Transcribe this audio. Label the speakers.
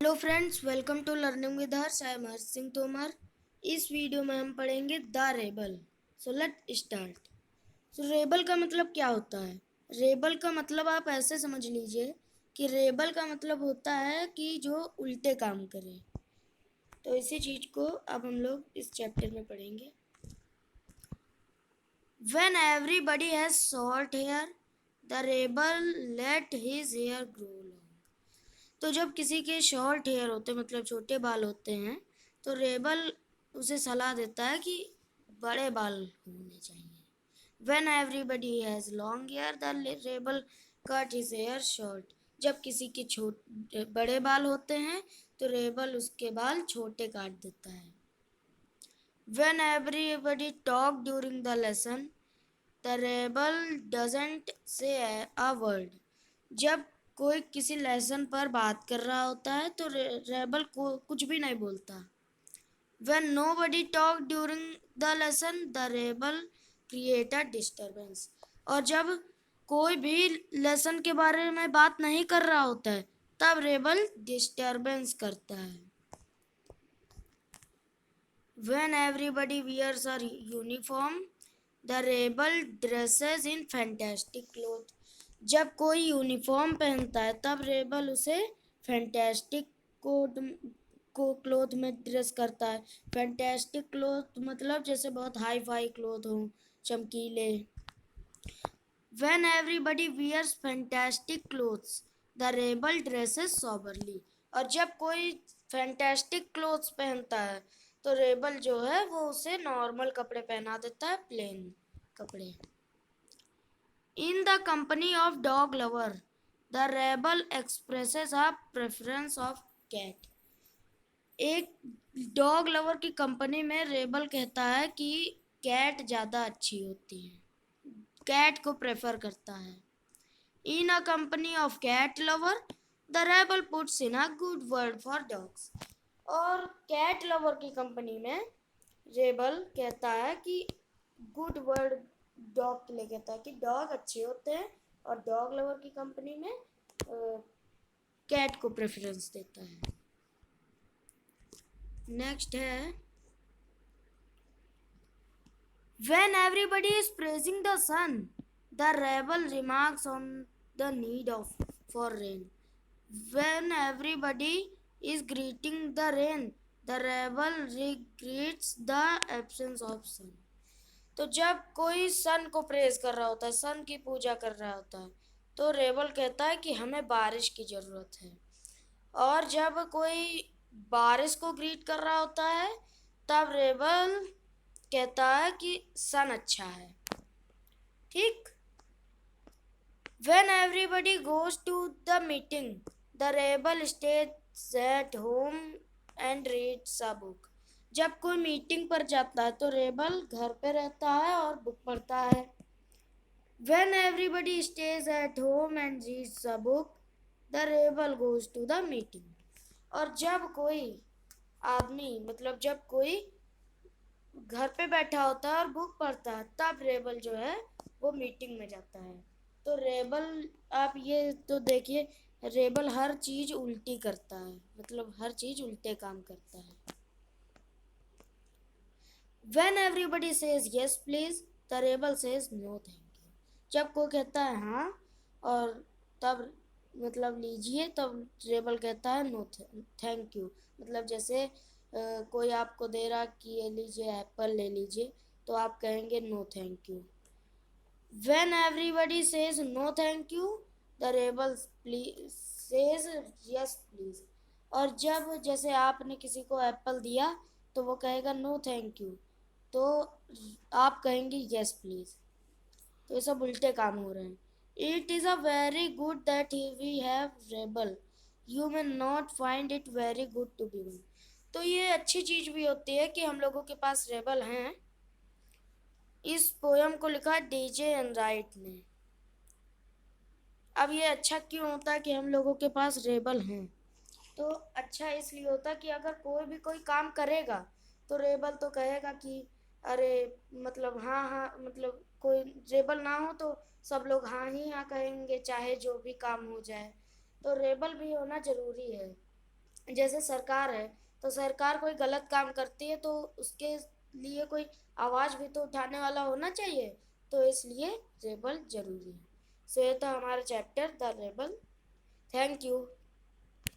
Speaker 1: Hello friends, welcome to learning with Harsh. I am Harsh Singh Tomar. इस video में हम पढ़ेंगे the rebel. So let start. So rebel का मतलब क्या होता है? रेबल का मतलब आप ऐसे समझ लीजिए कि रेबल का मतलब होता है कि जो उल्टे काम करे। तो इसी चीज को अब हम लोग इस चैप्टर में पढ़ेंगे। When everybody has short hair, the rebel let his hair grow long. तो जब किसी के शॉर्ट हेयर होते मतलब छोटे बाल होते हैं तो रेबल उसे सलाह देता है कि बड़े बाल होने चाहिए। When everybody has long hair, the rebel cut his hair short. जब किसी के छोटे बड़े बाल होते हैं तो रेबल उसके बाल छोटे काट देता है। When everybody talk during the lesson, the rebel doesn't say a word. जब कोई किसी लेसन पर बात कर रहा होता है तो रेबल को कुछ भी नहीं बोलता। When nobody talk during the lesson, the rebel create a disturbance. और जब कोई भी लेसन के बारे में बात नहीं कर रहा होता है तब रेबल डिस्टर्बेंस करता है। When everybody wears a uniform, the rebel dresses in fantastic clothes. जब कोई यूनिफॉर्म पहनता है तब रेबल उसे फैंटास्टिक कोड को क्लोथ में ड्रेस करता है। फैंटास्टिक क्लोथ मतलब जैसे बहुत हाई फाई क्लोथ हो, चमकीले। When everybody wears fantastic clothes, the rebel dresses soberly. और जब कोई फैंटास्टिक क्लोथ्स पहनता है तो रेबल जो है वो उसे नॉर्मल कपड़े पहना देता है, प्लेन कपड़े। In the company of dog lover, the rebel expresses a preference of cat. एक डॉग लवर की कंपनी में रेबल कहता है कि कैट ज़्यादा अच्छी होती है, कैट को प्रेफर करता है। In a company of cat lover, the rebel puts in a good word for dogs. और कैट लवर की कंपनी में रेबल कहता है कि गुड वर्ड डॉग के लिए कहता है कि डॉग अच्छे होते हैं, और डॉग लवर की कंपनी में कैट को प्रेफरेंस देता है। नेक्स्ट है When everybody is praising the sun, the rebel remarks on the need of for rain. When everybody is greeting the rain, the rebel regrets the absence of sun. तो जब कोई सन को praise कर रहा होता है, सन की पूजा कर रहा होता है, तो रेबल कहता है कि हमें बारिश की ज़रूरत है। और जब कोई बारिश को ग्रीट कर रहा होता है तब रेबल कहता है कि सन अच्छा है। ठीक। When everybody goes to the meeting, the rebel stays at home and reads a book. जब कोई मीटिंग पर जाता है तो रेबल घर पे रहता है और बुक पढ़ता है। When everybody stays at home and reads a book, the rebel goes to the meeting. और जब कोई आदमी मतलब जब कोई घर पे बैठा होता है और बुक पढ़ता है तब रेबल जो है वो मीटिंग में जाता है। तो रेबल आप ये तो देखिए, रेबल हर चीज उल्टी करता है, मतलब हर चीज उल्टे काम करता है। When everybody says yes please, the rebel says no thank you. जब कोई कहता है हाँ और तब मतलब लीजिए, तब रेबल कहता है नो थैंक यू। मतलब जैसे कोई आपको दे रहा कि ये लीजिए एप्पल ले लीजिए, तो आप कहेंगे no thank you. When everybody says no thank you, the rebel says yes please. और जब जैसे आपने किसी को एप्पल दिया तो वो कहेगा नो थैंक यू, तो आप कहेंगे यस प्लीज। तो ये सब उल्टे काम हो रहे हैं। It is a very good that we have rebel, you may not find it very good to be one. तो ये अच्छी चीज़ भी होती है कि हम लोगों के पास रेबल हैं। इस पोयम को लिखा डीजे एनराइट ने। अब ये अच्छा क्यों होता है कि हम लोगों के पास रेबल हैं? तो अच्छा इसलिए होता है कि अगर कोई भी कोई काम करेगा तो रेबल तो कहेगा कि अरे मतलब हाँ हाँ, मतलब कोई रेबल ना हो तो सब लोग हाँ ही हाँ कहेंगे चाहे जो भी काम हो जाए। तो रेबल भी होना ज़रूरी है। जैसे सरकार है, तो सरकार कोई गलत काम करती है तो उसके लिए कोई आवाज़ भी तो उठाने वाला होना चाहिए, तो इसलिए रेबल जरूरी है। सो ये था हमारा chapter the rebel. Thank you.